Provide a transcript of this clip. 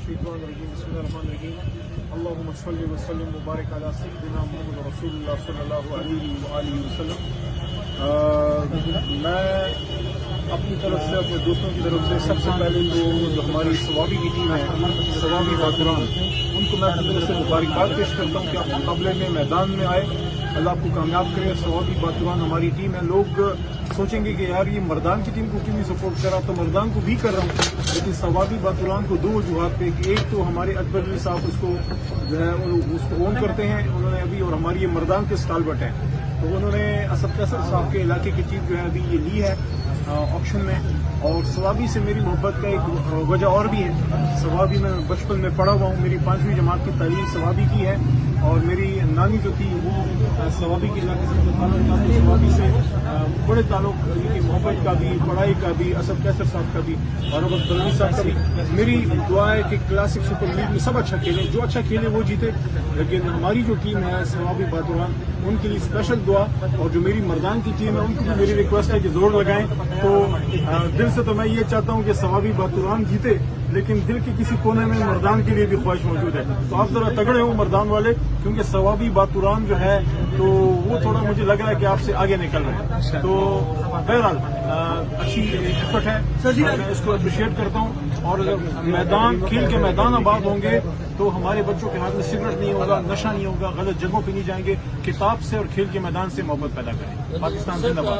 الشيطان الرجيم بسم الله الرحمن الرحيم اللهم صل وسلم وبارك على سيدنا محمد رسول الله صلی اللہ علیہ وآلہ وسلم۔ میں اپنی طرف سے اپنے دوستوں کی طرف سے سب سے پہلے جو ہماری ثوابی کی ٹیم ہے ثوابی باتران، ان کو میں اپنی طرف سے مبارکباد پیش کرتا ہوں کہ آپ مقابلے میں میدان میں آئے، اللہ آپ کو کامیاب کرے۔ ثوابی باتران ہماری ٹیم ہے۔ لوگ سوچیں گے کہ یار یہ مردان کی ٹیم کو کیوں نہیں سپورٹ کر رہا، تو مردان کو بھی کر رہا ہوں، لیکن ثوابی باتران کو دو وجوہات پہ، ایک تو ہمارے اکبر علی صاحب اس کو جو ہے اس کو اون کرتے ہیں انہوں نے ابھی، اور ہماری یہ مردان کے اسٹالبٹ ہیں، تو انہوں نے اسد کیسر صاحب کے علاقے کی ٹیم جو ہے ابھی یہ لی ہے آپشن میں۔ اور ثوابی سے میری محبت کا ایک وجہ اور بھی ہے، ثوابی میں بچپن میں پڑھا ہوا ہوں، میری 5ویں جماعت کی تعلیم ثوابی کی ہے، اور میری نانی جو تھی وہ ثوابی کے علاقے سے ثوابی سے بڑے تعلق کی محبت کا بھی، پڑھائی کا بھی، اسد کیسر صاحب کا بھی اور ابد بلوی صاحب کا بھی۔ میری دعا ہے کہ کلاسک سپر لیگ میں سب اچھا کھیلیں، جو اچھا کھیلے وہ جیتے، لیکن ہماری جو ٹیم ہے ثوابی باتران ان کے لیے اسپیشل دعا، اور جو میری مردان کی ٹیم ہے ان کو بھی میری ریکویسٹ ہے کہ زور لگائیں۔ تو دل سے تو میں یہ چاہتا ہوں کہ ثوابی باتران جیتے، لیکن دل کے کسی کونے میں مردان کے لیے بھی خواہش موجود ہے، تو آپ ذرا تگڑے ہو مردان والے، کیونکہ ثوابی باتران جو ہے تو وہ تھوڑا مجھے لگ رہا ہے کہ آپ سے آگے نکل رہے ہیں۔ تو بہرحال اچھی ایفرٹ ہے، میں اس کو اپریشیٹ کرتا ہوں، اور اگر میدان کھیل کے میدان آباد ہوں گے تو ہمارے بچوں کے ہاتھ میں سگریٹ نہیں ہوگا، نشہ نہیں ہوگا، غلط جگہوں پہ نہیں جائیں گے، کتاب سے اور کھیل کے میدان سے محبت پیدا کریں۔ پاکستان زندہ باد۔